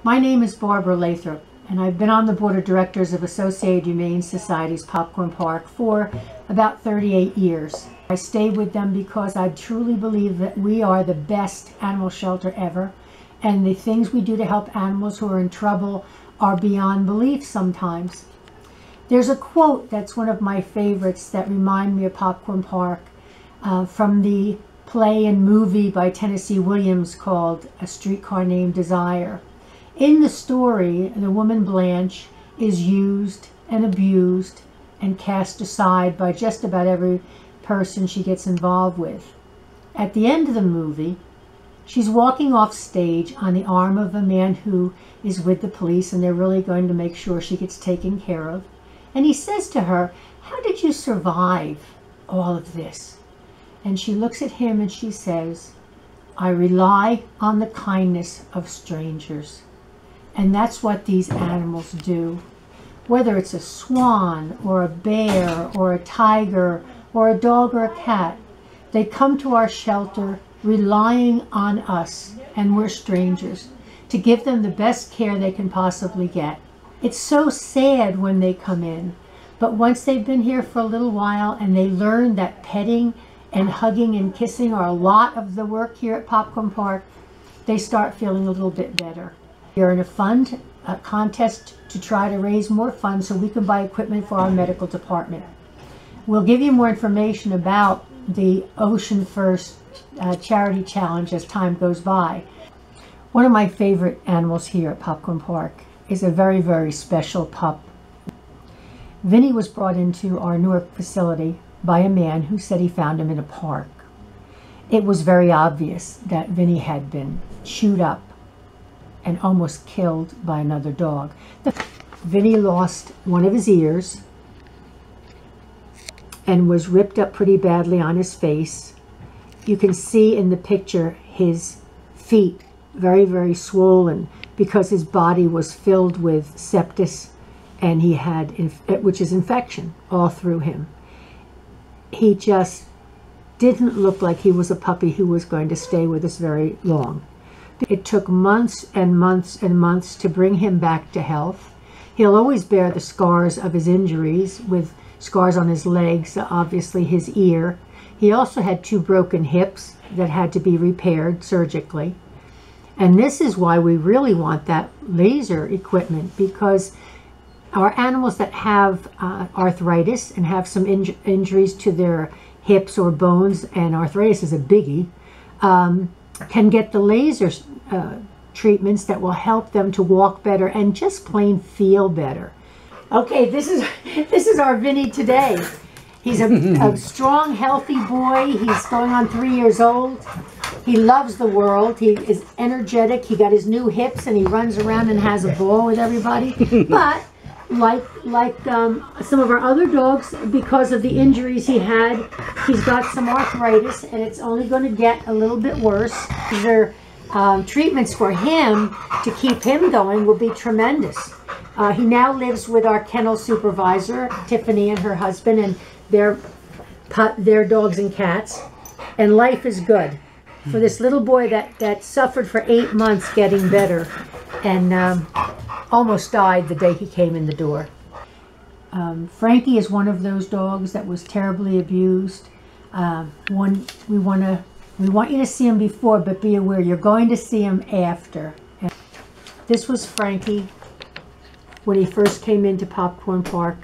My name is Barbara Lathrop, and I've been on the board of directors of Associated Humane Society's Popcorn Park for about 38 years. I stay with them because I truly believe that we are the best animal shelter ever, and the things we do to help animals who are in trouble are beyond belief sometimes. There's a quote that's one of my favorites that remind me of Popcorn Park from the play and movie by Tennessee Williams called A Streetcar Named Desire. In the story, the woman Blanche is used and abused and cast aside by just about every person she gets involved with. At the end of the movie, she's walking off stage on the arm of a man who is with the police, and they're really going to make sure she gets taken care of. And he says to her, "How did you survive all of this?" And she looks at him and she says, "I rely on the kindness of strangers." And that's what these animals do. Whether it's a swan or a bear or a tiger or a dog or a cat, they come to our shelter relying on us, and we're strangers, to give them the best care they can possibly get. It's so sad when they come in, but once they've been here for a little while and they learn that petting and hugging and kissing are a lot of the work here at Popcorn Park, they start feeling a little bit better. We're in a contest to try to raise more funds so we can buy equipment for our medical department. We'll give you more information about the Ocean First charity challenge as time goes by. One of my favorite animals here at Popcorn Park is a very, very special pup. Vinnie was brought into our Newark facility by a man who said he found him in a park. It was very obvious that Vinnie had been chewed up and almost killed by another dog. Vinnie lost one of his ears and was ripped up pretty badly on his face. You can see in the picture his feet very, very swollen because his body was filled with sepsis, and he had, which is infection, all through him. He just didn't look like he was a puppy who was going to stay with us very long. It took months and months and months to bring him back to health. He'll always bear the scars of his injuries, with scars on his legs, obviously his ear. He also had 2 broken hips that had to be repaired surgically. And this is why we really want that laser equipment, because our animals that have arthritis and have some injuries to their hips or bones, and arthritis is a biggie, can get the laser treatments that will help them to walk better and just plain feel better. Okay, this is our Vinnie today. He's a strong, healthy boy. He's going on 3 years old. He loves the world. He is energetic. He got his new hips and he runs around and has a ball with everybody. But like some of our other dogs, because of the injuries he had, he's got some arthritis, and it's only going to get a little bit worse. Their treatments for him to keep him going will be tremendous. He now lives with our kennel supervisor, Tiffany, and her husband, and their dogs and cats, and life is good for this little boy that suffered for 8 months getting better, and almost died the day he came in the door. Frankie is one of those dogs that was terribly abused. We want you to see him before, but be aware you're going to see him after. And this was Frankie when he first came into Popcorn Park.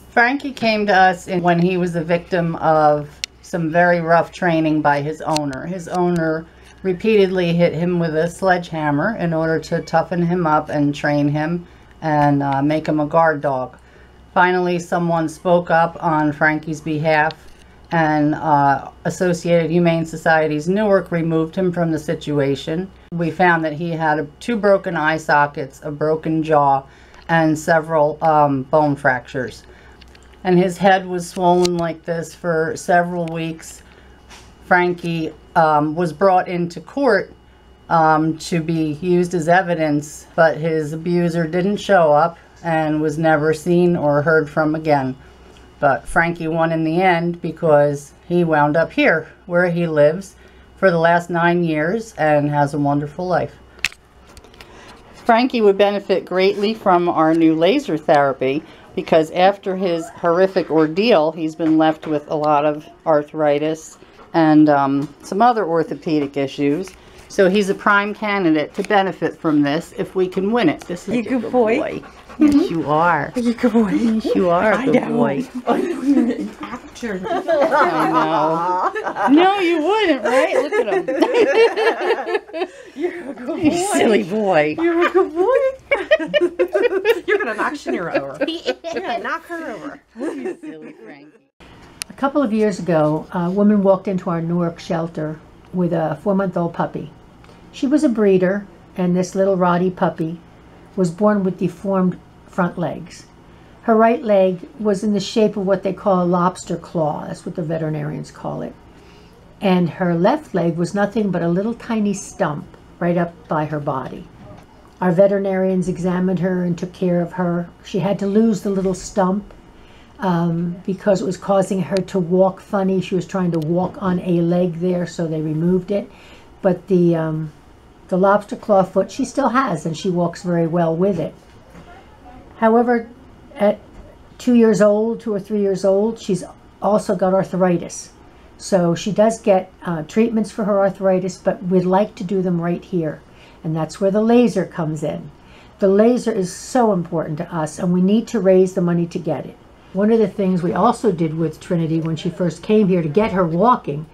Frankie came to us when he was a victim of some very rough training by his owner. His owner repeatedly hit him with a sledgehammer in order to toughen him up and train him and make him a guard dog. Finally, someone spoke up on Frankie's behalf, and Associated Humane Society's Newark removed him from the situation. We found that he had 2 broken eye sockets, a broken jaw, and several bone fractures. And his head was swollen like this for several weeks. Frankie was brought into court to be used as evidence, but his abuser didn't show up and was never seen or heard from again. But Frankie won in the end because he wound up here where he lives for the last 9 years and has a wonderful life. Frankie would benefit greatly from our new laser therapy because after his horrific ordeal, he's been left with a lot of arthritis and some other orthopedic issues. So he's a prime candidate to benefit from this if we can win it. This is a good boy. Yes, you are. You're a good boy. Yes, you are a good boy. I know you're an actor. I know. No, you wouldn't, right? Look at him. You're a good boy. You silly boy. You're a good boy. You're gonna knock Shania over. You're gonna knock her over. You silly Frankie. A couple of years ago, a woman walked into our Newark shelter with a 4-month-old puppy. She was a breeder, and this little Roddy puppy was born with deformed front legs. Her right leg was in the shape of what they call a lobster claw. That's what the veterinarians call it. And her left leg was nothing but a little tiny stump right up by her body. Our veterinarians examined her and took care of her. She had to lose the little stump because it was causing her to walk funny. She was trying to walk on a leg there, so they removed it. But the lobster claw foot she still has, and she walks very well with it. However, at 2 or 3 years old, she's also got arthritis. So she does get treatments for her arthritis, but we'd like to do them right here. And that's where the laser comes in. The laser is so important to us, and we need to raise the money to get it. One of the things we also did with Trinity when she first came here to get her walking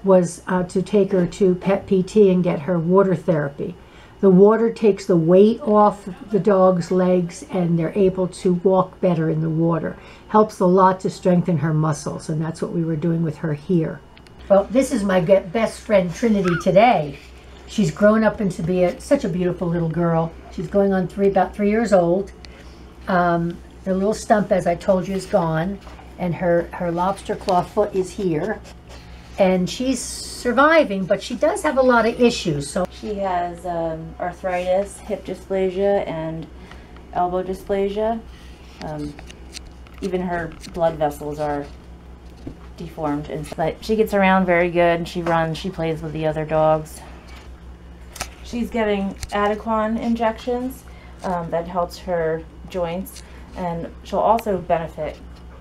was to take her to Pet PT and get her water therapy. The water takes the weight off the dog's legs, and they're able to walk better in the water. Helps a lot to strengthen her muscles, and that's what we were doing with her here. Well, this is my best friend Trinity today. She's grown up into be such a beautiful little girl. She's going on about 3 years old. The little stump, as I told you, is gone, and her lobster claw foot is here. And she's surviving, but she does have a lot of issues. So she has arthritis, hip dysplasia, and elbow dysplasia. Even her blood vessels are deformed. But she gets around very good. She runs, she plays with the other dogs. She's getting Adequan injections that helps her joints, and she'll also benefit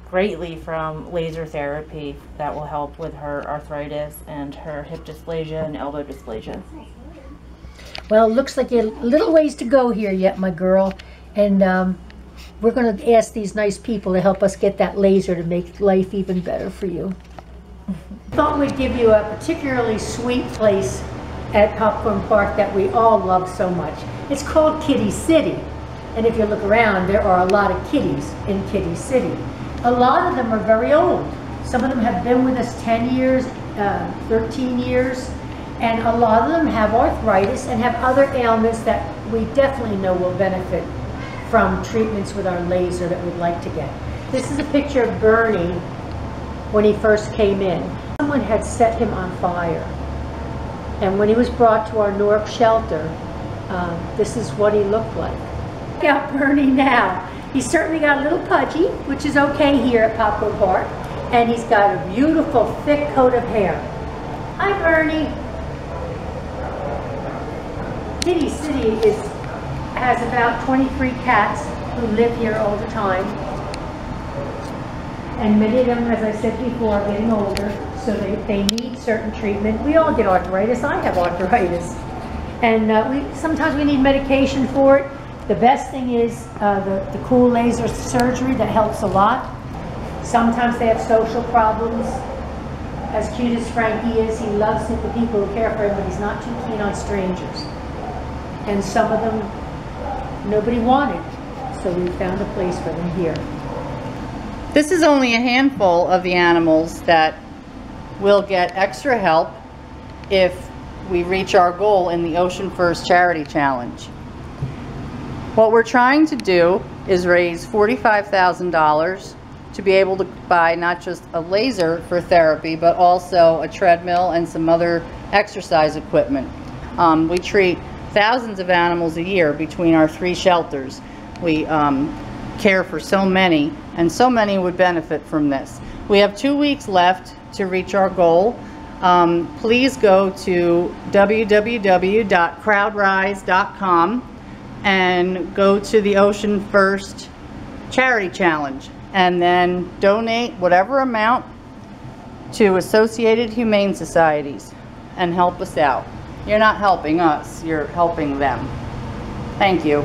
greatly from laser therapy that will help with her arthritis and her hip dysplasia and elbow dysplasia. Well, it looks like a little ways to go here yet, my girl, and we're going to ask these nice people to help us get that laser to make life even better for you. Thought we'd give you a particularly sweet place at Popcorn Park that we all love so much. It's called Kitty City, and if you look around, there are a lot of kitties in Kitty City. A lot of them are very old. Some of them have been with us 10 years, 13 years, and a lot of them have arthritis and have other ailments that we definitely know will benefit from treatments with our laser that we'd like to get. This is a picture of Bernie when he first came in. Someone had set him on fire, and when he was brought to our Newark shelter, this is what he looked like. Look at Bernie now. He's certainly got a little pudgy, which is okay here at Popcorn Park, and he's got a beautiful thick coat of hair. Hi, Bernie. Kitty City has about 23 cats who live here all the time, and many of them, as I said before, are getting older, so they need certain treatment. We all get arthritis. I have arthritis, and sometimes we need medication for it. The best thing is the cool laser surgery that helps a lot. Sometimes they have social problems. As cute as Frankie is, he loves the people who care for him, but he's not too keen on strangers. And some of them nobody wanted, so we found a place for them here. This is only a handful of the animals that will get extra help if we reach our goal in the Ocean First Charity Challenge. What we're trying to do is raise $45,000 to be able to buy not just a laser for therapy, but also a treadmill and some other exercise equipment. We treat thousands of animals a year between our 3 shelters. We care for so many, and so many would benefit from this. We have 2 weeks left to reach our goal. Please go to www.crowdrise.com and go to the Ocean First charity challenge and then donate whatever amount to Associated Humane Societies and help us out. You're not helping us, you're helping them. Thank you.